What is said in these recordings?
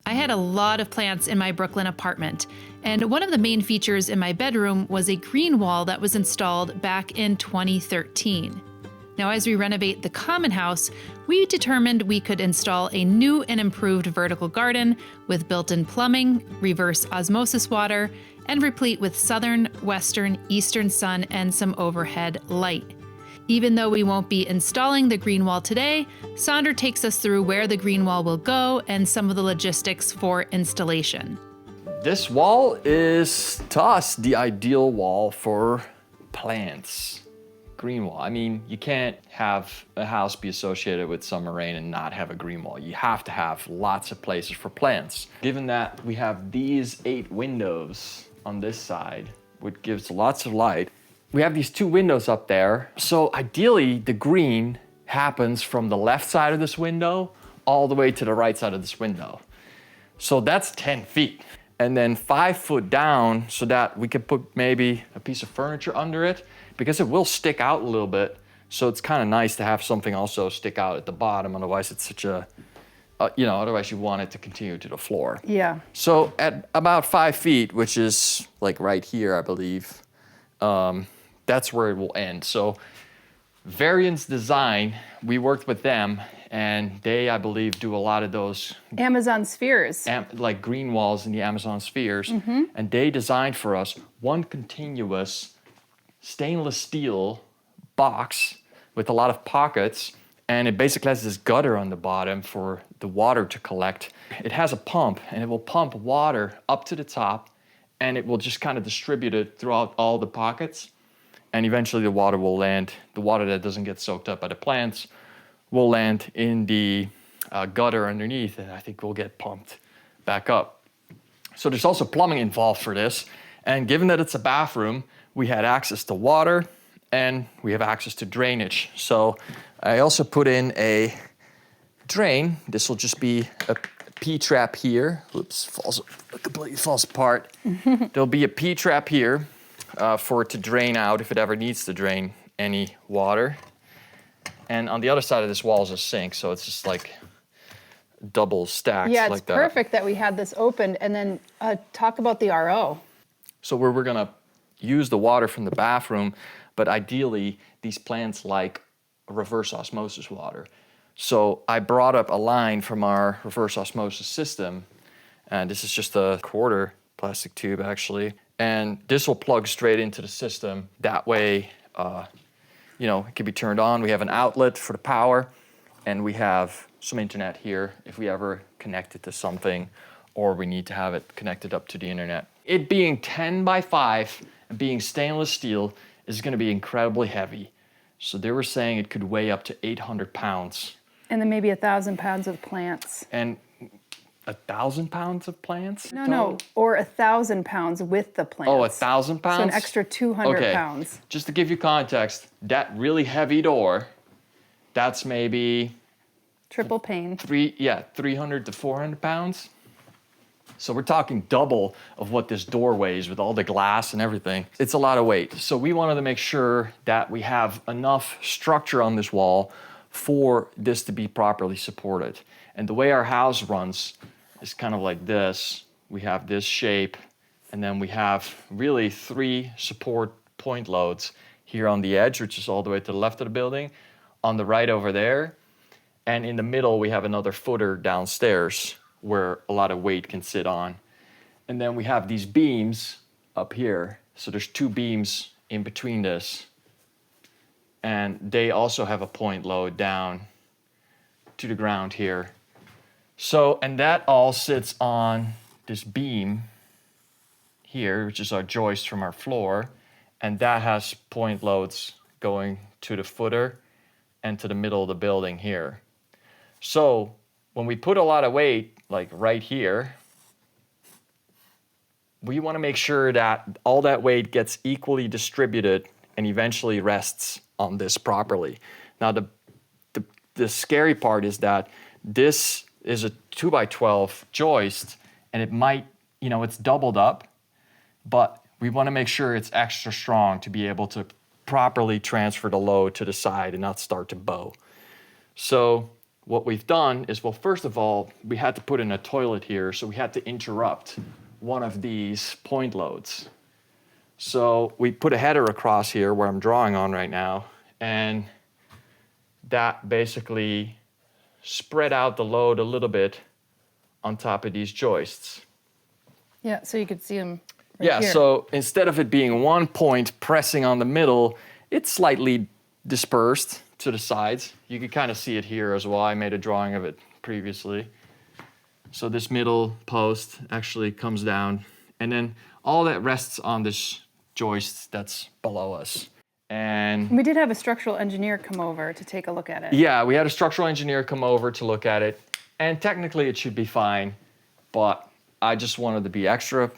I had a lot of plants in my Brooklyn apartment, and one of the main features in my bedroom was a green wall that was installed back in 2013. Now, as we renovate the common house, we determined we could install a new and improved vertical garden with built-in plumbing, reverse osmosis water, and replete with southern, western, eastern sun and some overhead light. Even though we won't be installing the green wall today, Sandra takes us through where the green wall will go and some of the logistics for installation. This wall is, to us, the ideal wall for plants. Green wall. I mean, you can't have a house be associated with summer rain and not have a green wall. You have to have lots of places for plants. Given that we have these 8 windows on this side, which gives lots of light, we have these 2 windows up there. So ideally, the green happens from the left side of this window all the way to the right side of this window. So that's 10 feet. And then 5 foot down so that we could put maybe a piece of furniture under it, because it will stick out a little bit. So it's kind of nice to have something also stick out at the bottom. Otherwise it's such a, otherwise you want it to continue to the floor. Yeah. So at about 5 feet, which is like right here, I believe, that's where it will end. So Variance Design, we worked with them, and they, I believe, do a lot of those Amazon spheres. like green walls in the Amazon spheres. And they designed for us one continuous stainless steel box with a lot of pockets, and it basically has this gutter on the bottom for the water to collect. It has a pump, and it will pump water up to the top, and it will just kind of distribute it throughout all the pockets. And eventually the water will land, the water that doesn't get soaked up by the plants will land in the gutter underneath, and I think will get pumped back up. So there's also plumbing involved for this. And given that it's a bathroom, we had access to water and we have access to drainage. So I also put in a drain. This will just be a P-trap here. Oops, completely falls apart. There'll be a P-trap here for it to drain out if it ever needs to drain any water. And on the other side of this wall is a sink, so it's just like double stacked Yeah, it's like that. perfect that we had this opened. And then talk about the RO. So we're gonna use the water from the bathroom, but ideally these plants like reverse osmosis water. So I brought up a line from our reverse osmosis system, and this is just a quarter plastic tube actually, and this will plug straight into the system. That way, it can be turned on. We have an outlet for the power, and we have some internet here if we ever connect it to something or we need to have it connected up to the internet. It being 10 by 5 and being stainless steel is going to be incredibly heavy. So they were saying it could weigh up to 800 pounds. And then maybe 1,000 pounds of plants. And 1,000 pounds of plants? No, or 1,000 pounds with the plants. Oh, 1,000 pounds? So an extra 200 okay. pounds. Just to give you context, that really heavy door, that's maybe Triple pane. 300 to 400 pounds. So we're talking double of what this door weighs with all the glass and everything. It's a lot of weight. So we wanted to make sure that we have enough structure on this wall for this to be properly supported. And the way our house runs is kind of like this. We have this shape, and then we have really 3 support point loads here on the edge, which is all the way to the left of the building, on the right over there, and in the middle we have another footer downstairs where a lot of weight can sit on. And then we have these beams up here. So there's 2 beams in between this. And they also have a point load down to the ground here. So, and that all sits on this beam here, which is our joist from our floor. And that has point loads going to the footer and to the middle of the building here. So when we put a lot of weight, like right here, we want to make sure that all that weight gets equally distributed and eventually rests on this properly. Now, the scary part is that this is a 2x12 joist, and it might, it's doubled up, but we want to make sure it's extra strong to be able to properly transfer the load to the side and not start to bow. So what we've done is, well, first of all, we had to put in a toilet here, so we had to interrupt one of these point loads. So we put a header across here where I'm drawing on right now, and that basically spread out the load a little bit on top of these joists. Yeah, so you could see them Yeah, here. so instead of it being one point pressing on the middle, it's slightly dispersed to the sides. You can kind of see it here as well. I made a drawing of it previously. So this middle post actually comes down, and then all that rests on this joist that's below us. And We did have a structural engineer come over to take a look at it. yeah, we had a structural engineer come over to look at it, and technically it should be fine, but I just wanted to be extra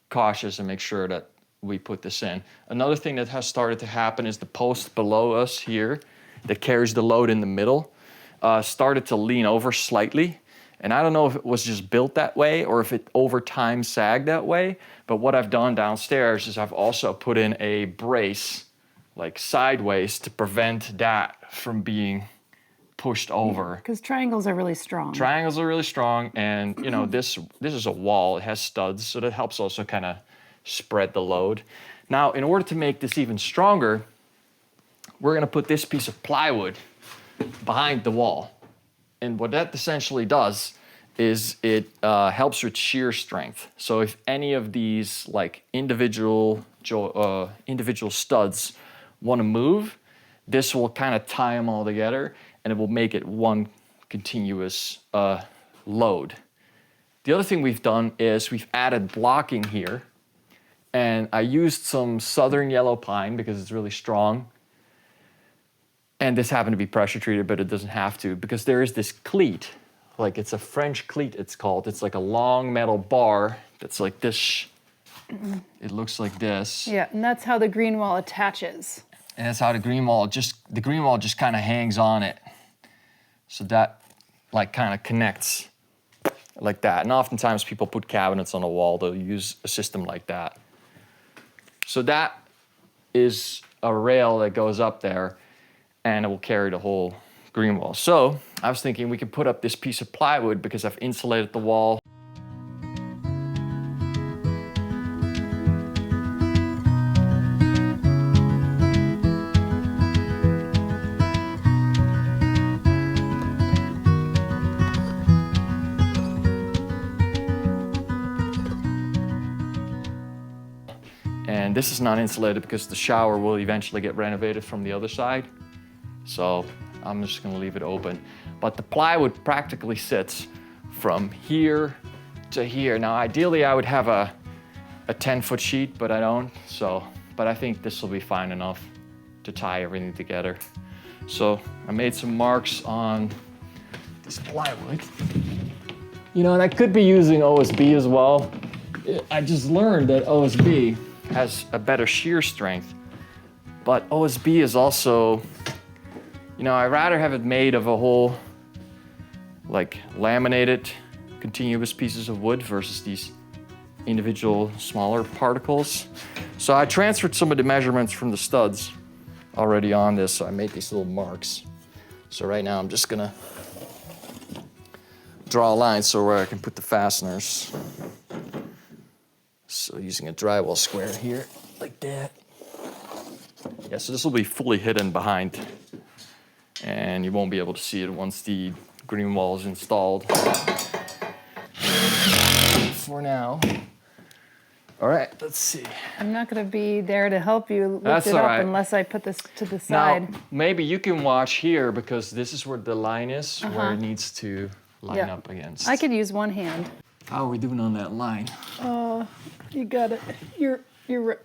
cautious and make sure that we put this in. Another thing that has started to happen is the post below us here that carries the load in the middle started to lean over slightly. And I don't know if it was just built that way or if it over time sagged that way, but what I've done downstairs is I've also put in a brace like sideways to prevent that from being pushed over. Because triangles are really strong. Triangles are really strong, and you know this is a wall. It has studs, so that helps also kind of spread the load. Now, in order to make this even stronger, we're going to put this piece of plywood behind the wall, and what that essentially does is it helps with shear strength. So if any of these like individual studs want to move, this will kind of tie them all together, and it will make it one continuous load. The other thing we've done is we've added blocking here, and I used some southern yellow pine because it's really strong. And this happened to be pressure treated, but it doesn't have to, because there is this cleat, like it's a French cleat it's called. It's like a long metal bar that's like this. It looks like this. Yeah, and that's how the green wall attaches. And that's how the green wall just kind of hangs on it. So that like kind of connects like that. And oftentimes people put cabinets on a wall, they'll use a system like that. So that is a rail that goes up there, and it will carry the whole green wall. So I was thinking we could put up this piece of plywood because I've insulated the wall. And this is not insulated because the shower will eventually get renovated from the other side. So I'm just gonna leave it open. But the plywood practically sits from here to here. Now, ideally I would have a 10-foot sheet, but I don't. But I think this will be fine enough to tie everything together. So I made some marks on this plywood. You know, and I could be using OSB as well. I just learned that OSB has a better shear strength, but OSB is also, you know, I'd rather have it made of a whole, like laminated, continuous pieces of wood versus these individual smaller particles. So I transferred some of the measurements from the studs already on this, so I made these little marks. So right now I'm just gonna draw a line so where I can put the fasteners. So using a drywall square here, like that. Yeah, so this will be fully hidden behind, and you won't be able to see it once the green wall is installed. For now. All right, let's see. I'm not going to be there to help you lift That's it all up right. unless I put this to the side. Now, maybe you can watch here because this is where the line is, where it needs to line Yeah. up against. I could use one hand. How are we doing on that line? You got it. You're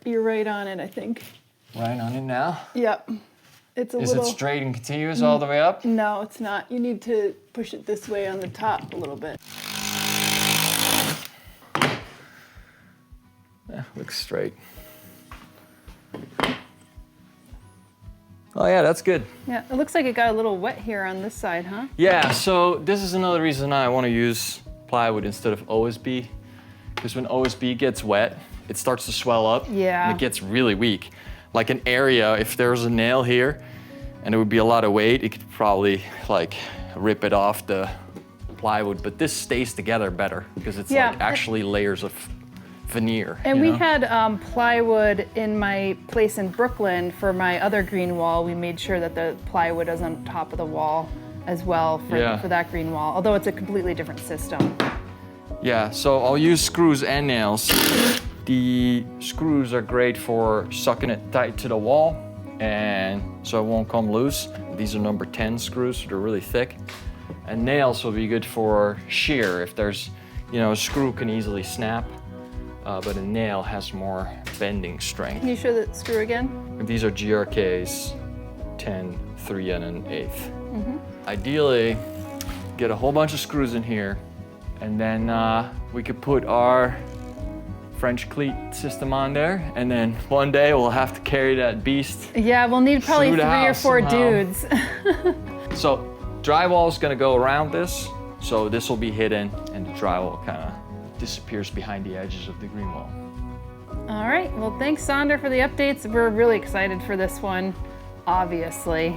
right on it, I think. Right on it now? Yep. It's a Is little. it straight and continuous all the way up? No, it's not. You need to push it this way on the top a little bit. Yeah, looks straight. Oh yeah, that's good. Yeah, it looks like it got a little wet here on this side, huh? Yeah, so this is another reason I want to use plywood instead of OSB. Because when OSB gets wet, it starts to swell up. Yeah. And it gets really weak. Like an area, if there was a nail here and it would be a lot of weight, it could probably like rip it off the plywood, but this stays together better because it's Yeah. like actually layers of veneer. And you we know? had plywood in my place in Brooklyn for my other green wall. We made sure that the plywood is on top of the wall as well for that green wall, although it's a completely different system. Yeah, so I'll use screws and nails. The screws are great for sucking it tight to the wall, and so it won't come loose. These are number 10 screws, so they're really thick. And nails will be good for shear. If there's, you know, a screw can easily snap, but a nail has more bending strength. Can you show the screw again? These are GRKs, 10, 3, and an 1/8. Ideally, get a whole bunch of screws in here, and then we could put our French cleat system on there, and then one day we'll have to carry that beast. Yeah, we'll need probably Through the 3 or house 4 somehow. dudes. So drywall is gonna go around this, so this will be hidden, and the drywall kind of disappears behind the edges of the green wall. All right, well, thanks, Sander, for the updates. We're really excited for this one, obviously.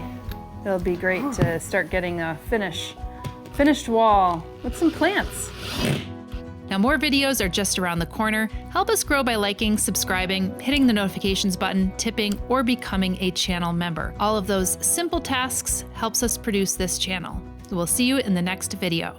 It'll be great to start getting a finished wall with some plants. Now, more videos are just around the corner. Help us grow by liking, subscribing, hitting the notifications button, tipping, or becoming a channel member. All of those simple tasks helps us produce this channel. We'll see you in the next video.